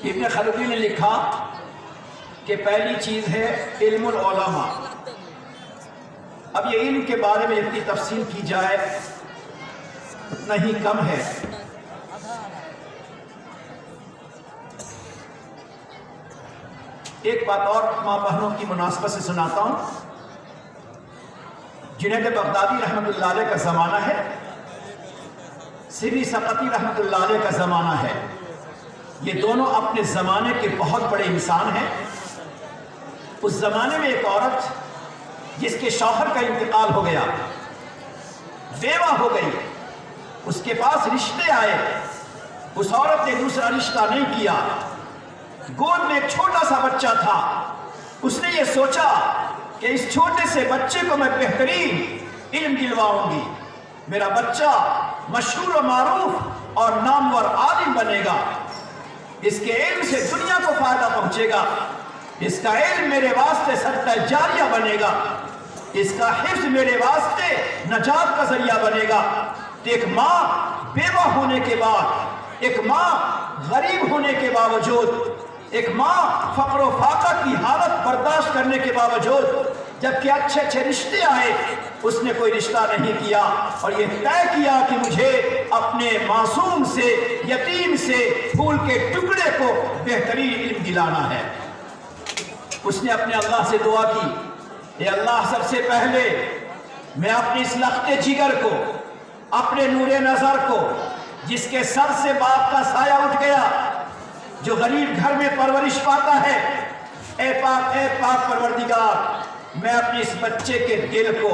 ابن خلدون نے لکھا کہ پہلی چیز ہے علم العلماء۔ اب یہ علم کے بارے میں اتنی تفصیل کی جائے اتنا ہی کم ہے۔ ایک بات اور ماں بہنوں کی مناسبت سے سناتا ہوں۔ جنید بغدادی رحمۃ اللہ علیہ کا زمانہ ہے، سری سقطی رحمۃ اللہ علیہ کا زمانہ ہے۔ یہ دونوں اپنے زمانے کے بہت بڑے انسان ہیں۔ اس زمانے میں ایک عورت جس کے شوہر کا انتقال ہو گیا، بیوہ ہو گئی، اس کے پاس رشتے آئے، اس عورت نے دوسرا رشتہ نہیں کیا، گود میں ایک چھوٹا سا بچہ تھا۔ اس نے یہ سوچا کہ اس چھوٹے سے بچے کو میں بہترین علم دلواؤں گی، میرا بچہ مشہور و معروف اور نامور عالم بنے گا، اس کے علم سے دنیا کو فائدہ پہنچے گا، اس کا علم میرے واسطے صدقہ جاریہ بنے گا، اس کا حفظ میرے واسطے نجات کا ذریعہ بنے گا۔ تو ایک ماں بیوہ ہونے کے بعد، ایک ماں غریب ہونے کے باوجود، ایک ماں فقر و فاقہ کی حالت برداشت کرنے کے باوجود، جبکہ اچھے اچھے رشتے آئے، اس نے کوئی رشتہ نہیں کیا اور یہ طے کیا کہ مجھے اپنے معصوم سے، یتیم سے، پھول کے ٹکڑے کو بہترین علم دلانا ہے۔ اس نے اپنے اللہ سے دعا کی، اے اللہ، سب سے پہلے میں اپنے اس لخت جگر کو، اپنے نور نظر کو، جس کے سر سے باپ کا سایہ اٹھ گیا، جو غریب گھر میں پرورش پاتا ہے، اے پاک پروردگار، میں اپنے اس بچے کے دل کو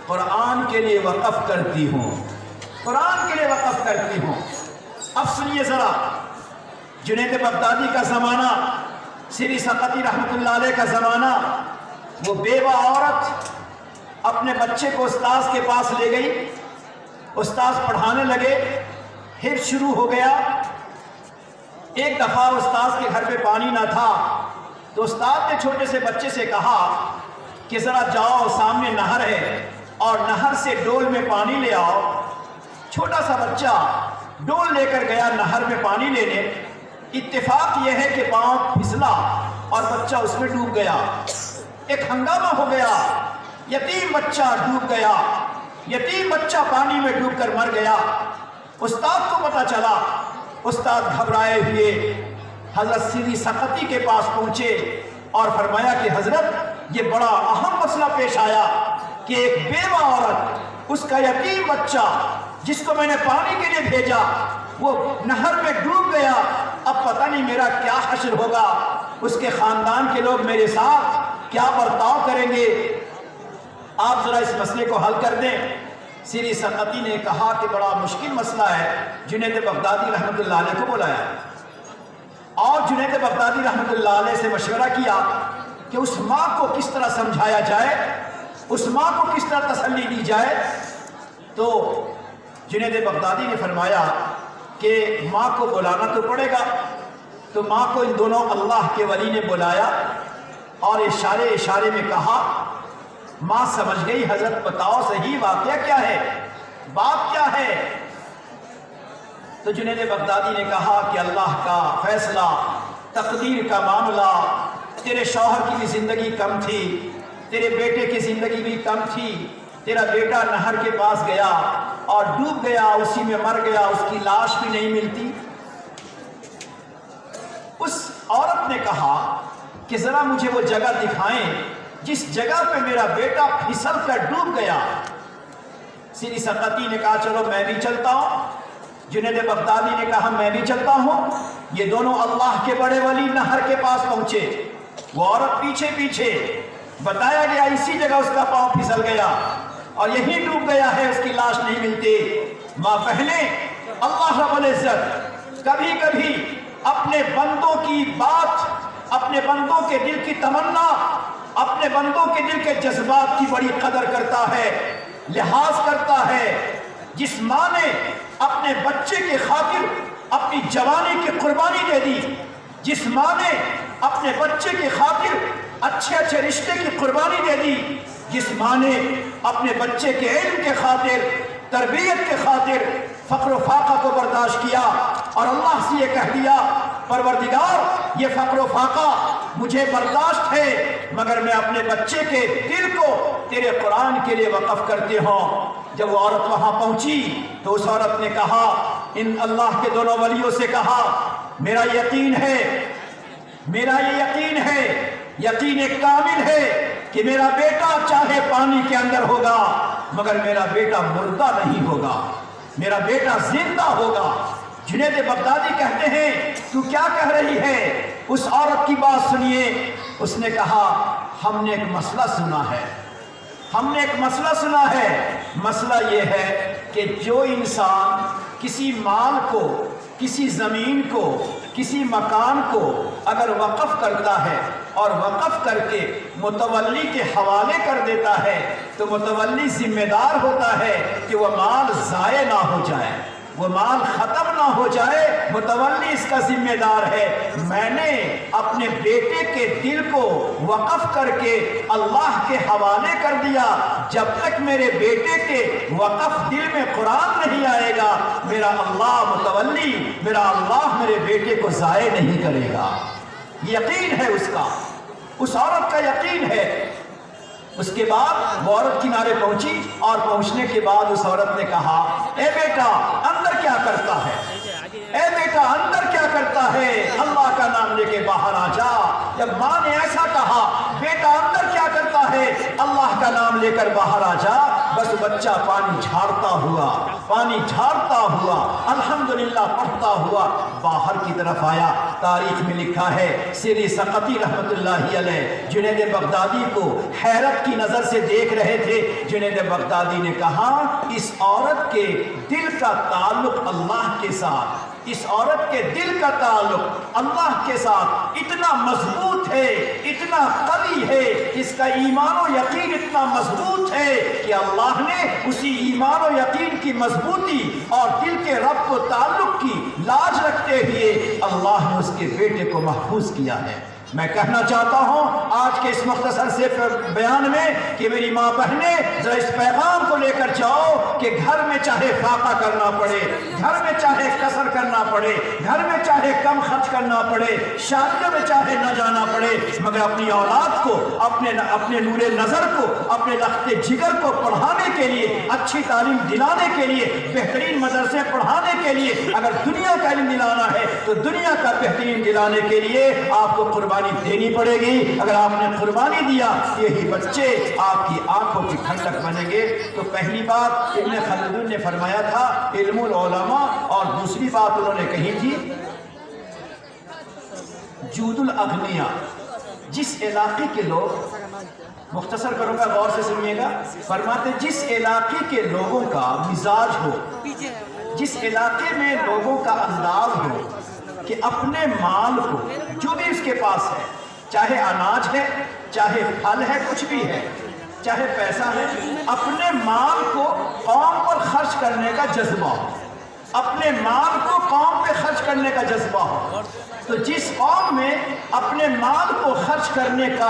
قرآن کے لیے وقف کرتی ہوں، قرآن کے لیے وقف کرتی ہوں۔ اب سنیے ذرا، جنید بغدادی کا زمانہ، سری سقطی رحمۃ اللہ علیہ کا زمانہ، وہ بیوہ عورت اپنے بچے کو استاذ کے پاس لے گئی، استاذ پڑھانے لگے، حفظ شروع ہو گیا۔ ایک دفعہ استاذ کے گھر پہ پانی نہ تھا تو استاد نے چھوٹے سے بچے سے کہا کہ ذرا جاؤ، سامنے نہر ہے اور نہر سے ڈول میں پانی لے آؤ۔ چھوٹا سا بچہ ڈول لے کر گیا نہر میں پانی لینے۔ اتفاق یہ ہے کہ پاؤں پھسلا اور بچہ اس میں ڈوب گیا۔ ایک ہنگامہ ہو گیا، یتیم بچہ ڈوب گیا، یتیم بچہ پانی میں ڈوب کر مر گیا۔ استاد کو پتہ چلا، استاد گھبرائے ہوئے حضرت سری سقطی کے پاس پہنچے اور فرمایا کہ حضرت، یہ بڑا اہم مسئلہ پیش آیا کہ ایک بیوہ عورت، اس کا یتیم بچہ جس کو میں نے پانی کے لیے بھیجا، وہ نہر میں ڈوب گیا۔ اب پتہ نہیں میرا کیا حشر ہوگا، اس کے خاندان کے لوگ میرے ساتھ کیا برتاؤ کریں گے، آپ ذرا اس مسئلے کو حل کر دیں۔ سری سقطی نے کہا کہ بڑا مشکل مسئلہ ہے، جنید بغدادی رحمۃ اللہ علیہ کو بلایا اور جنید بغدادی رحمۃ اللہ علیہ سے مشورہ کیا کہ اس ماں کو کس طرح سمجھایا جائے، اس ماں کو کس طرح تسلی دی جائے۔ تو جنید بغدادی نے فرمایا کہ ماں کو بلانا تو پڑے گا۔ تو ماں کو ان دونوں اللہ کے ولی نے بلایا اور اشارے میں کہا۔ ماں سمجھ گئی، حضرت بتاؤ صحیح واقعہ کیا ہے، بات کیا ہے؟ تو جنید بغدادی نے کہا کہ اللہ کا فیصلہ، تقدیر کا معاملہ، تیرے شوہر کی بھی زندگی کم تھی، تیرے بیٹے کی زندگی بھی کم تھی، تیرا بیٹا نہر کے پاس گیا اور ڈوب گیا، اسی میں مر گیا، اس کی لاش بھی نہیں ملتی۔ اس عورت نے کہا کہ ذرا مجھے وہ جگہ دکھائیں جس جگہ پہ میرا بیٹا پھسل کر ڈوب گیا۔ سری سقطی نے کہا چلو میں بھی چلتا ہوں۔ جنید بغدادی نے کہا میں بھی چلتا ہوں۔ یہ دونوں اللہ کے بڑے ولی نہر کے پاس پہنچے، وہ عورت پیچھے پیچھے، بتایا گیا اسی جگہ اس کا پاؤں پھسل گیا اور یہی ڈوب گیا ہے، اس کی لاش نہیں ملتی۔ ماں بہنیں، اللہ رب العزت کبھی کبھی اپنے بندوں کی بات، اپنے بندوں کے دل کی تمنا، اپنے بندوں کے دل کے جذبات کی بڑی قدر کرتا ہے، لحاظ کرتا ہے۔ جس ماں نے اپنے بچے کے خاطر اپنی جوانی کی قربانی دے دی، جس ماں نے اپنے بچے کی خاطر اچھے اچھے رشتے کی قربانی دے دی، جس ماں نے اپنے بچے کے علم کے خاطر، تربیت کے خاطر فقر و فاقہ کو برداشت کیا اور اللہ سے یہ کہہ دیا परवरदिगार, ये फक्र फाका मुझे बर्दाश्त है, मगर मैं अपने बच्चे के दिल को तेरे कुरान के लिए वक़फ़ करती हूँ। जब वो औरत वहाँ पहुँची तो उस औरत ने कहा, इन अल्लाह के दोनों वलियों से कहा, मेरा यकीन है, मेरा ये यकीन है, यकीन एक कामिल है कि मेरा बेटा चाहे पानी के अंदर होगा मगर मेरा बेटा मुर्दा नहीं होगा, मेरा बेटा जिंदा होगा। जुनैद बगदादी कहते हैं, तू क्या कह रही है? उस औरत की बात सुनिए। उसने कहा, हमने एक मसला सुना है, हमने एक मसला सुना है। मसला ये है कि जो इंसान किसी माल को, किसी ज़मीन को, किसी मकान को अगर वक़फ़ करता है और वक़फ़ करके मुतवल्ली के हवाले कर देता है तो मुतवल्ली ज़िम्मेदार होता है कि वह माल ज़ाये ना हो जाए, वो माल ख़त्म ना हो जाए, मुतवल्ली इसका ज़िम्मेदार है। मैंने अपने बेटे के दिल को वक़फ़ करके अल्लाह के हवाले कर दिया। जब तक मेरे बेटे के वक़फ़ दिल में कुरान नहीं आएगा, मेरा अल्लाह मुतवल्ली, मेरा अल्लाह मेरे बेटे को ज़ाये नहीं करेगा। यकीन है उसका, उस औरत का यकीन है। उसके बाद वो औरत किनारे पहुंची और पहुंचने के बाद उस औरत ने कहा, ए बेटा अंदर क्या करता है, ए बेटा अंदर क्या करता है, अल्लाह का नाम लेके बाहर आ जा। जब माँ ने ऐसा कहा, बेटा अंदर क्या करता है, अल्लाह का नाम लेकर बाहर आ जा, बस बच्चा पानी झाड़ता हुआ अल्हम्दुलिल्लाह पढ़ता हुआ बाहर की तरफ आया। तारीख में लिखा है, सिरी सकती रहमतुल्लाहि अलैह जुनैद बगदादी को हैरत की नज़र से देख रहे थे। जुनैद बगदादी ने कहा, इस औरत के दिल का ताल्लुक अल्लाह के साथ, इस औरत के दिल का ताल्लुक अल्लाह के साथ इतना मजबूत है, इतना कवी है, इसका ईमान और यकीन इतना मजबूत है कि अल्लाह ने उसी ईमान और यकीन की मजबूती और दिल के रब को ताल्लुक की लाज रखते हुए अल्लाह ने उसके बेटे को महफूज किया है। मैं कहना चाहता हूँ आज के इस मुख्तसर से बयान में कि मेरी माँ बहने जरा इस पैगाम को लेकर जाओ कि घर में चाहे फाका करना पड़े, घर में चाहे कसर करना पड़े, घर में चाहे कम खर्च करना पड़े, शादियों में चाहे न जाना पड़े, मगर अपनी औलाद को, अपने नूरे नज़र को, अपने लख्ते जिगर को पढ़ाने के लिए, अच्छी तालीम दिलाने के लिए, बेहतरीन मदरसे पढ़ाने के लिए अगर दुनिया का इल्म दिलाना है तो दुनिया का बेहतरीन दिलाने के लिए आपको कुर्बानी देनी पड़ेगी। अगर आपने कुर्बानी दिया, यही बच्चे आपकी आंखों की ठंडक बनेंगे। तो पहली बात इब्न खल्दून ने फरमाया था, इल्मुल उलमा, और दूसरी बात उन्होंने कही थी, जूदुल अगनिया। जिस इलाके के लोग, मुख्तसर करूंगा, गौर से सुनिएगा, फरमाते जिस इलाके के लोगों का मिजाज हो, जिस इलाके में लोगों का अंदाज हो कि अपने माल को, जो भी उसके पास है, चाहे अनाज है, चाहे फल है, कुछ भी है, चाहे पैसा है, अपने माल को कौम पर खर्च करने का जज्बा हो, अपने माल को कौम पे खर्च करने का जज्बा हो। तो जिस कौम में अपने माल को खर्च करने का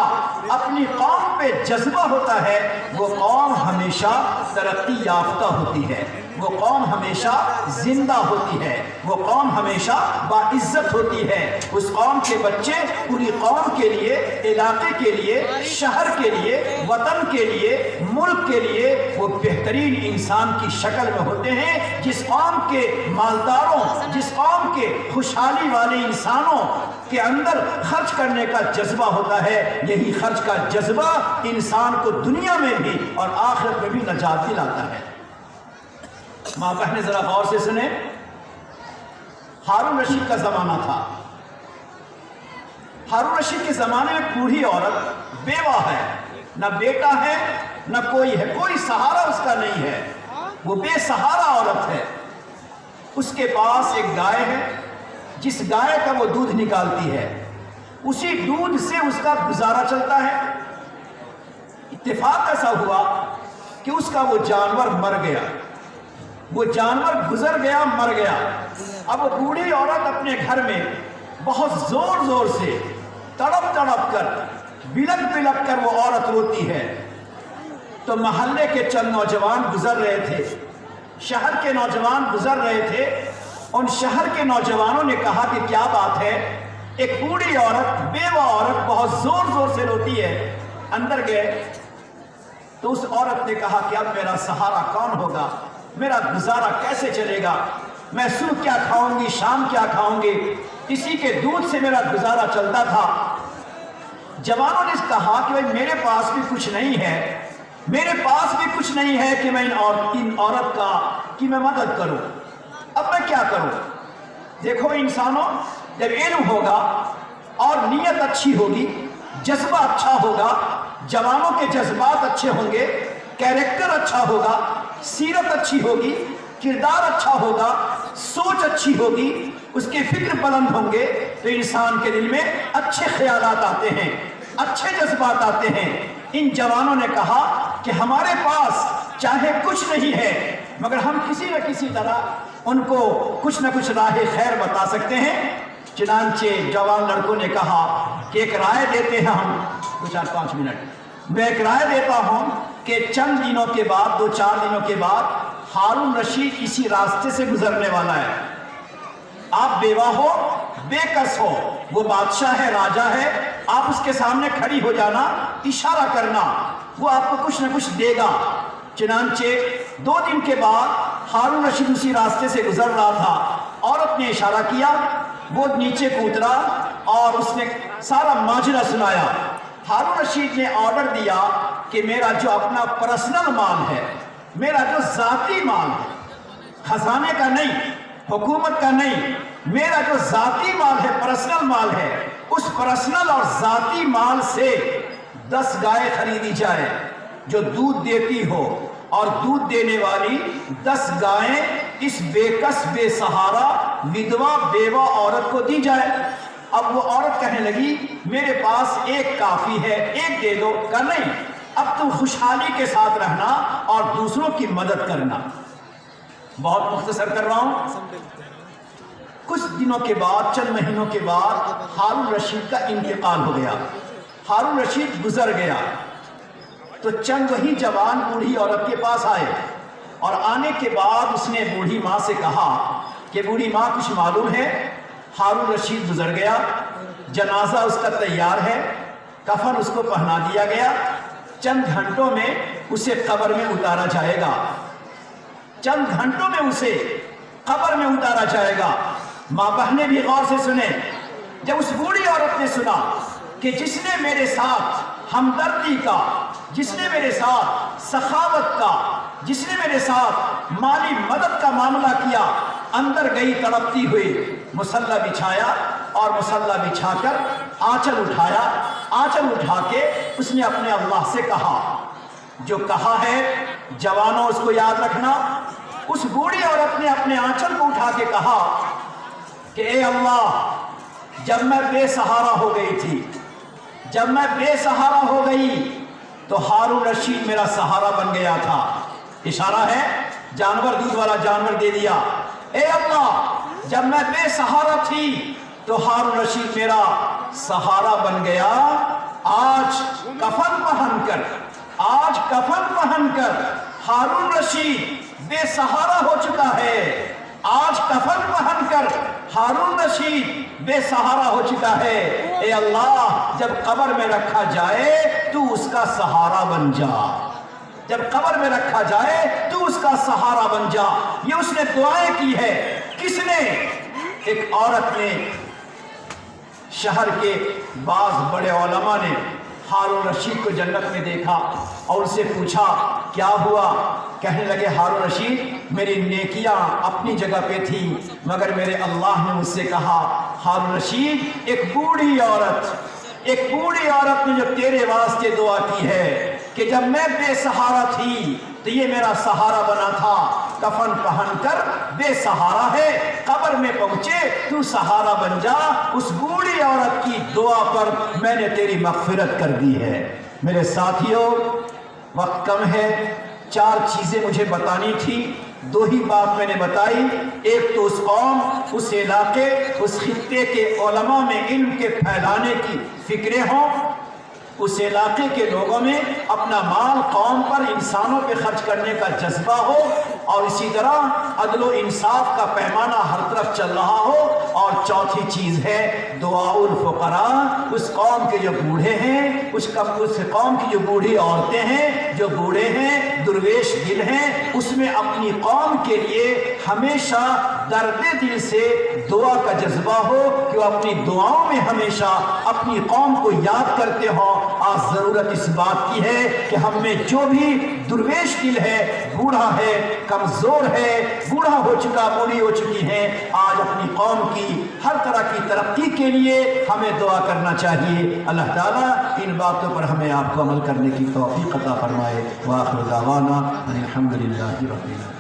अपनी कौम पे जज्बा होता है, वो कौम हमेशा तरक्की याफ्ता होती है, वो कौम हमेशा जिंदा होती है, वो कौम हमेशा बाइज्जत होती है। उस कौम के बच्चे पूरी कौम के लिए, इलाके के लिए, शहर के लिए, वतन के लिए, मुल्क के लिए वो बेहतरीन इंसान की शक्ल में होते हैं। जिस कौम के मालदारों, जिस कौम के खुशहाली वाले इंसानों के अंदर खर्च करने का जज्बा होता है, यही खर्च का जज्बा इंसान को दुनिया में भी और आखिरत में भी नजात दिलाता है। माँ बहने जरा गौर से सुने, हारून रशीद का जमाना था। हारून रशीद के जमाने में बूढ़ी औरत बेवा है, न बेटा है न कोई है, कोई सहारा उसका नहीं है, वो बेसहारा औरत है। उसके पास एक गाय है, जिस गाय का वो दूध निकालती है, उसी दूध से उसका गुजारा चलता है। इत्तेफाक ऐसा हुआ कि उसका वो जानवर मर गया, वो जानवर गुजर गया, मर गया। अब वो बूढ़ी औरत अपने घर में बहुत जोर जोर से तड़प तड़प कर, बिलक बिलक कर वो औरत रोती है। तो मोहल्ले के चंद नौजवान गुजर रहे थे, शहर के नौजवान गुजर रहे थे, उन शहर के नौजवानों ने कहा कि क्या बात है, एक बूढ़ी औरत, बेवा औरत बहुत जोर जोर से रोती है। अंदर गए तो उस औरत ने कहा कि अब मेरा सहारा कौन होगा, मेरा गुजारा कैसे चलेगा, मैं सुबह क्या खाऊंगी, शाम क्या खाऊंगी, इसी के दूध से मेरा गुजारा चलता था। जवानों ने कहा कि भाई मेरे पास भी कुछ नहीं है, मेरे पास भी कुछ नहीं है कि मैं इन औरत का कि मैं मदद करूं, अब मैं क्या करूं। देखो इंसानों, जब इल्म होगा और नीयत अच्छी होगी, जज्बा अच्छा होगा, जवानों के जज्बात अच्छे होंगे, कैरेक्टर अच्छा होगा, सीरत अच्छी होगी, किरदार अच्छा होगा, सोच अच्छी होगी, उसके फिक्र बुलंद होंगे, तो इंसान के दिल में अच्छे ख्यालात आते हैं, अच्छे जज्बात आते हैं। इन जवानों ने कहा कि हमारे पास चाहे कुछ नहीं है, मगर हम किसी न किसी तरह उनको कुछ न कुछ राह खैर बता सकते हैं। चुनांचे जवान लड़कों ने कहा कि एक राय देते हैं हम, 2-4-5 मिनट, मैं एक राय देता हूँ कि चंद दिनों के बाद, 2-4 दिनों के बाद हारून रशीद इसी रास्ते से गुजरने वाला है। आप बेवा हो, बेकस हो, वो बादशाह है, राजा है, आप उसके सामने खड़ी हो जाना, इशारा करना, वो आपको कुछ न कुछ देगा। चुनांचे 2 दिन के बाद हारून रशीद उसी रास्ते से गुजर रहा था। औरत ने इशारा किया, वो नीचे को उतरा और उसने सारा माजरा सुनाया। हारून रशीद ने ऑर्डर दिया कि मेरा जो अपना पर्सनल माल है, मेरा जो जाती माल है, खजाने का नहीं, हुकूमत का नहीं, मेरा जो जाती माल है, पर्सनल माल है, उस पर्सनल और जाती माल से 10 गायें खरीदी जाए जो दूध देती हो, और दूध देने वाली 10 गायें इस बेकस, बेसहारा, विधवा, बेवा औरत को दी जाए। अब वो औरत कहने लगी मेरे पास एक काफी है, एक दे दो। कर नहीं, अब तुम खुशहाली के साथ रहना और दूसरों की मदद करना। बहुत मुख्तसर कर रहा हूं। कुछ दिनों के बाद, चंद महीनों के बाद हारून रशीद का इंतकाल हो गया। हारून रशीद गुजर गया तो चंद वही जवान बूढ़ी औरत के पास आए, और आने के बाद उसने बूढ़ी माँ से कहा कि बूढ़ी माँ, कुछ मालूम है, हारून रशीद गुजर गया, जनाजा उसका तैयार है, कफन उसको पहना दिया गया, चंद घंटों में उसे कब्र में उतारा जाएगा, चंद घंटों में उसे कब्र में उतारा जाएगा। माँ बहने भी गौर से सुने। जब उस बूढ़ी औरत ने सुना कि जिसने मेरे साथ हमदर्दी का, जिसने मेरे साथ सखावत का, जिसने मेरे साथ माली मदद का मामला किया, अंदर गई तड़पती हुई, मुसल्ला बिछाया और मुसल्ला बिछाकर आंचल उठाया, आंचल उठा के उसने अपने अल्लाह से कहा, जो कहा है जवानों उसको याद रखना। उस बूढ़ी औरत ने अपने आंचल को उठा के कहा कि ए अल्लाह, जब मैं बेसहारा हो गई थी, जब मैं बेसहारा हो गई तो हारून रशीद मेरा सहारा बन गया था। इशारा है, जानवर, दूध वाला जानवर दे दिया। ए अल्लाह, जब मैं बेसहारा थी तो हारून रशीद मेरा सहारा बन गया। आज कफन पहनकर, आज कफन पहनकर हारून रशीद बेसहारा हो चुका है। आज कफन पहनकर हारून रशीद बेसहारा हो चुका है। ए अल्लाह, जब कब्र में रखा जाए तू उसका सहारा बन जा, जब कब्र में रखा जाए तू उसका सहारा बन जा। ये उसने दुआएं की है। किसने? एक औरत ने, शहर के बाज बड़े उलमा ने हारून रशीद को जन्नत में देखा और उससे पूछा क्या हुआ। कहने लगे हारून रशीद, मेरी नेकियां अपनी जगह पे थी, मगर मेरे अल्लाह ने मुझसे कहा हारून रशीद, एक बूढ़ी औरत ने जो तेरे वास्ते दुआ की है कि जब मैं बेसहारा थी तो ये मेरा सहारा बना था, कफन पहनकर बेसहारा है, कब्र में पहुंचे तू सहारा बन जा। उस बूढ़ी औरत की दुआ पर मैंने तेरी मगफिरत कर दी है। मेरे साथियों, वक्त कम है, 4 चीजें मुझे बतानी थी, 2 ही बात मैंने बताई। एक तो उस कौम, उस इलाके, उस खित्ते के उलमा में इल्म के फैलाने की फिक्रें हों, उस इलाके के लोगों में अपना माल कौम पर, इंसानों पे खर्च करने का जज्बा हो, और इसी तरह अदल इंसाफ का पैमाना हर तरफ चल रहा हो। और चौथी चीज़ है दुआउल फुकरा, उस कौम के जो बूढ़े हैं, उस कौम की जो बूढ़ी औरतें हैं, जो बूढ़े हैं, दुर्वेश दिल हैं, उसमें अपनी कौम के लिए हमेशा दर्द दिल से दुआ का जज्बा हो कि वो अपनी दुआओं में हमेशा अपनी कौम को याद करते हो। आज ज़रूरत इस बात की है कि हम में जो भी दुर्वेश दिल है, बूढ़ा है, कमज़ोर है, बूढ़ा हो चुका, बूढ़ी हो चुकी है, आज अपनी कौम की हर तरह की तरक्की के लिए हमें दुआ करना चाहिए। अल्लाह ताला इन बातों पर हमें आपको अमल करने की तौफीक अता फरमाए। व आखिर दावाना अनिल हम्दुलिल्लाहि रब्बिल आलमीन।